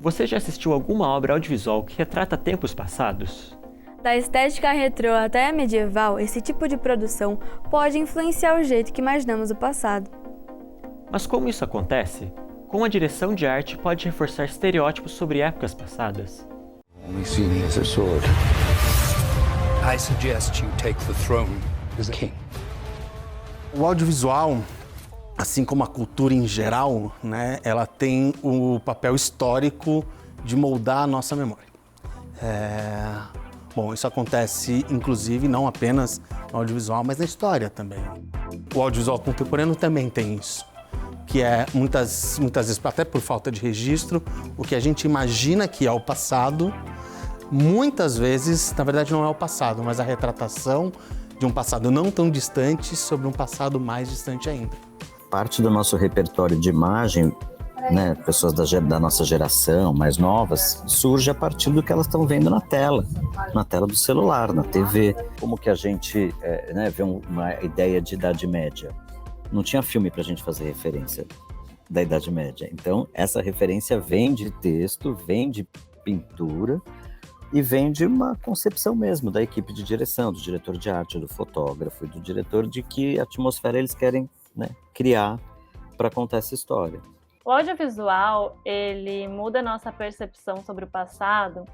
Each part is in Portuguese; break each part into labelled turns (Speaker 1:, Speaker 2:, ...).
Speaker 1: Você já assistiu alguma obra audiovisual que retrata tempos passados?
Speaker 2: Da estética retrô até a medieval, esse tipo de produção pode influenciar o jeito que imaginamos o passado.
Speaker 1: Mas como isso acontece? Como a direção de arte pode reforçar estereótipos sobre épocas passadas?
Speaker 3: Only see me as a sword. I suggest you take the throne as a king.
Speaker 4: O audiovisual, assim como a cultura em geral, né, ela tem o papel histórico de moldar a nossa memória. Bom, isso acontece, inclusive, não apenas no audiovisual, mas na história também. O audiovisual contemporâneo também tem isso, que é, muitas vezes, até por falta de registro, o que a gente imagina que é o passado, muitas vezes, na verdade, não é o passado, mas a retratação de um passado não tão distante sobre um passado mais distante ainda.
Speaker 5: Parte do nosso repertório de imagem, né, pessoas da nossa geração, mais novas, surge a partir do que elas estão vendo na tela do celular, na TV. Como que a gente vê uma ideia de Idade Média? Não tinha filme para a gente fazer referência da Idade Média. Então, essa referência vem de texto, vem de pintura e vem de uma concepção mesmo da equipe de direção, do diretor de arte, do fotógrafo e do diretor de que atmosfera eles querem, né, criar para contar essa história.
Speaker 6: O audiovisual, ele muda a nossa percepção sobre o passado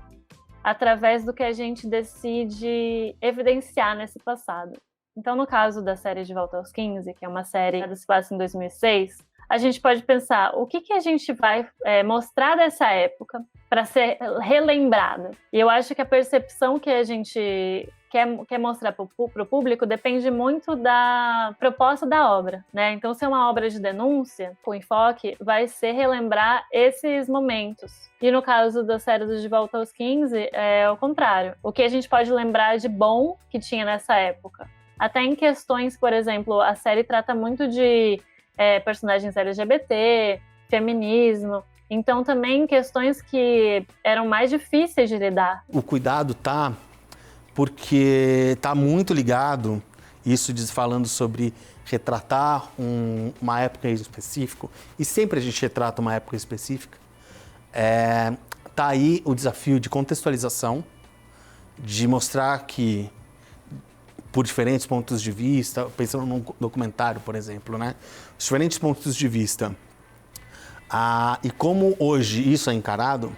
Speaker 6: através do que a gente decide evidenciar nesse passado. Então, no caso da série De Volta aos 15, que é uma série que se passa em 2006, a gente pode pensar o que a gente vai mostrar dessa época para ser relembrada. E eu acho que a percepção que a gente quer mostrar para o público depende muito da proposta da obra, né? Então, se é uma obra de denúncia, com enfoque, vai ser relembrar esses momentos. E no caso da série do De Volta aos 15, é o contrário. O que a gente pode lembrar de bom que tinha nessa época. Até em questões, por exemplo, a série trata muito de personagens LGBT, feminismo. Então, também questões que eram mais difíceis de lidar.
Speaker 4: O cuidado porque está muito ligado, isso falando sobre retratar uma época específica, e sempre a gente retrata uma época específica, está aí o desafio de contextualização, de mostrar que, por diferentes pontos de vista, pensando num documentário, por exemplo, né? Os diferentes pontos de vista, e como hoje isso é encarado,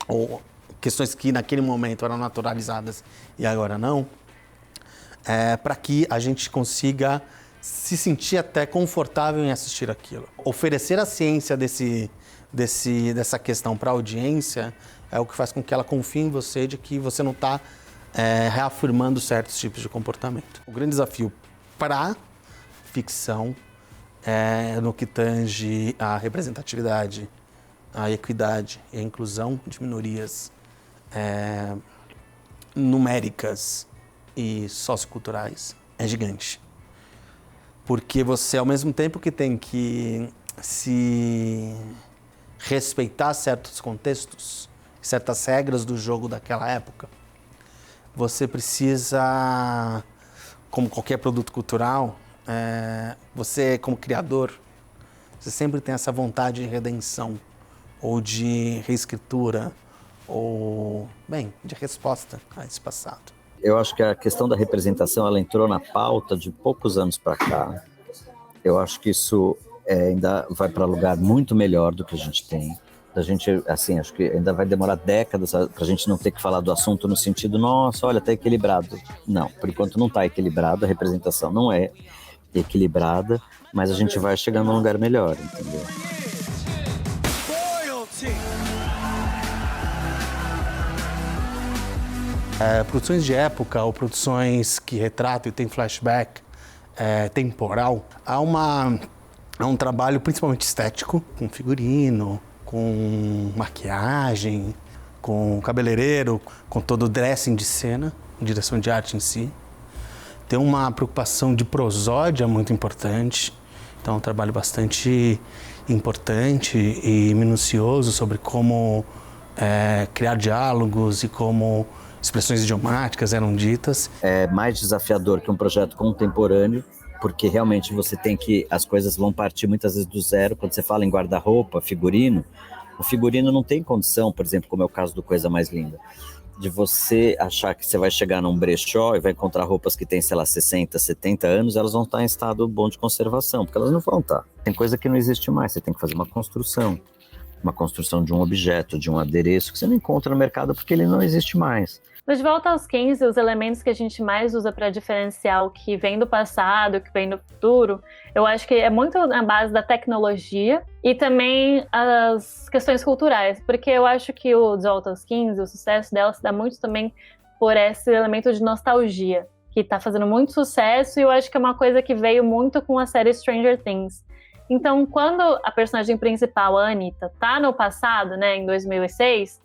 Speaker 4: ou questões que naquele momento eram naturalizadas e agora não, para que a gente consiga se sentir até confortável em assistir aquilo. Oferecer a ciência dessa questão para a audiência é o que faz com que ela confie em você, de que você não está reafirmando certos tipos de comportamento. O grande desafio para a ficção no que tange a representatividade, a equidade e a inclusão de minorias numéricas e socioculturais é gigante. Porque você, ao mesmo tempo que tem que se respeitar certos contextos, certas regras do jogo daquela época, você precisa, como qualquer produto cultural, você, como criador, você sempre tem essa vontade de redenção, ou de reescritura, ou, de resposta a esse passado.
Speaker 5: Eu acho que a questão da representação, ela entrou na pauta de poucos anos para cá. Eu acho que isso ainda vai para lugar muito melhor do que a gente tem. A gente, assim, acho que ainda vai demorar décadas para a gente não ter que falar do assunto no sentido, nossa, olha, está equilibrado. Não, por enquanto não está equilibrado, a representação não é equilibrada, mas a gente vai chegando a um lugar melhor, entendeu?
Speaker 4: Produções de época ou produções que retratam e tem flashback temporal, há um trabalho principalmente estético, com figurino, com maquiagem, com cabeleireiro, com todo o dressing de cena, direção de arte em si. Tem uma preocupação de prosódia muito importante, então é um trabalho bastante importante e minucioso sobre como criar diálogos e como expressões idiomáticas eram ditas.
Speaker 5: É mais desafiador que um projeto contemporâneo, porque realmente você tem que, as coisas vão partir muitas vezes do zero. Quando você fala em guarda-roupa, figurino, O figurino não tem condição, por exemplo, como é o caso do Coisa Mais Linda, de você achar que você vai chegar num brechó e vai encontrar roupas que têm, sei lá, 60, 70 anos, elas vão estar em estado bom de conservação, porque elas não vão estar. Tem coisa que não existe mais, você tem que fazer uma construção de um objeto, de um adereço, que você não encontra no mercado porque ele não existe mais.
Speaker 6: Mas de volta aos 15, os elementos que a gente mais usa para diferenciar o que vem do passado, o que vem do futuro, eu acho que é muito na base da tecnologia e também as questões culturais, porque eu acho que o De Volta aos 15, o sucesso dela se dá muito também por esse elemento de nostalgia, que está fazendo muito sucesso, e eu acho que é uma coisa que veio muito com a série Stranger Things. Então, quando a personagem principal, a Anitta, tá no passado, né, em 2006,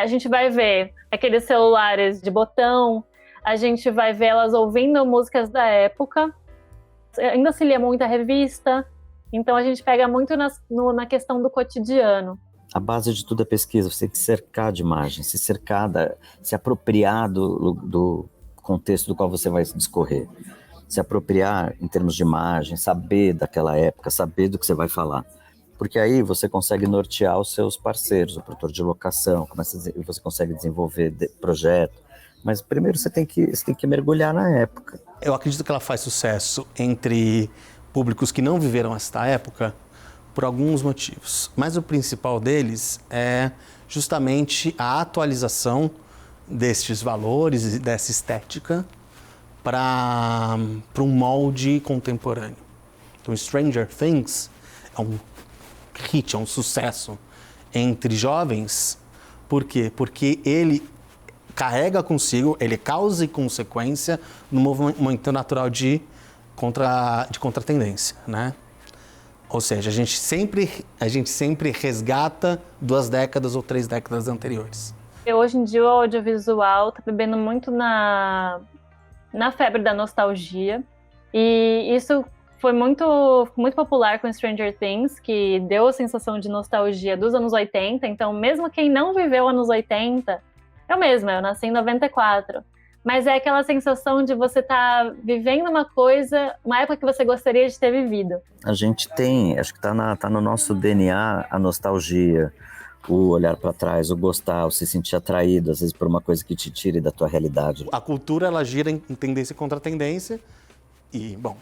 Speaker 6: a gente vai ver aqueles celulares de botão, a gente vai ver elas ouvindo músicas da época, ainda se lia muita revista, então a gente pega muito na questão do cotidiano.
Speaker 5: A base de tudo é pesquisa, você tem que cercar de imagem, se apropriar do contexto do qual você vai discorrer, se apropriar em termos de imagem, saber daquela época, saber do que você vai falar. Porque aí você consegue nortear os seus parceiros, o produtor de locação, você consegue desenvolver projeto. Mas primeiro você tem que mergulhar na época.
Speaker 4: Eu acredito que ela faz sucesso entre públicos que não viveram esta época por alguns motivos. Mas o principal deles é justamente a atualização destes valores e dessa estética para um molde contemporâneo. Então, Stranger Things é um hit, é um sucesso entre jovens. Por quê? Porque ele carrega consigo, ele causa e consequência no movimento natural de contratendência, né? Ou seja, a gente sempre resgata 2 décadas ou 3 décadas anteriores.
Speaker 6: Hoje em dia o audiovisual está bebendo muito na febre da nostalgia, e isso foi muito, muito popular com Stranger Things, que deu a sensação de nostalgia dos anos 80. Então, mesmo quem não viveu anos 80, eu nasci em 94. Mas é aquela sensação de você estar vivendo uma época que você gostaria de ter vivido.
Speaker 5: A gente tem, acho que tá no nosso DNA a nostalgia, o olhar para trás, o gostar, o se sentir atraído, às vezes, por uma coisa que te tire da tua realidade.
Speaker 4: A cultura, ela gira em tendência e contra-tendência. E, bom,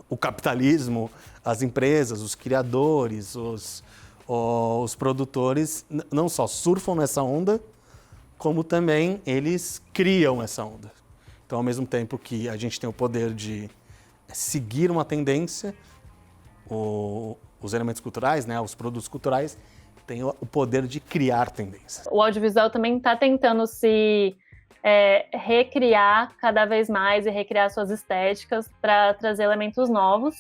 Speaker 4: o capitalismo, as empresas, os criadores, os produtores, não só surfam nessa onda, como também eles criam essa onda. Então, ao mesmo tempo que a gente tem o poder de seguir uma tendência, os elementos culturais, né, os produtos culturais, têm o poder de criar tendências.
Speaker 6: O audiovisual também está tentando se recriar cada vez mais e recriar suas estéticas para trazer elementos novos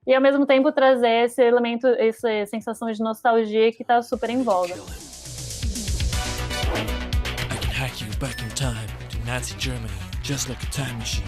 Speaker 6: e, ao mesmo tempo, trazer esse elemento, essa sensação de nostalgia que está super em voga.
Speaker 7: I can hack you back in time to Nazi Germany, just like a time machine.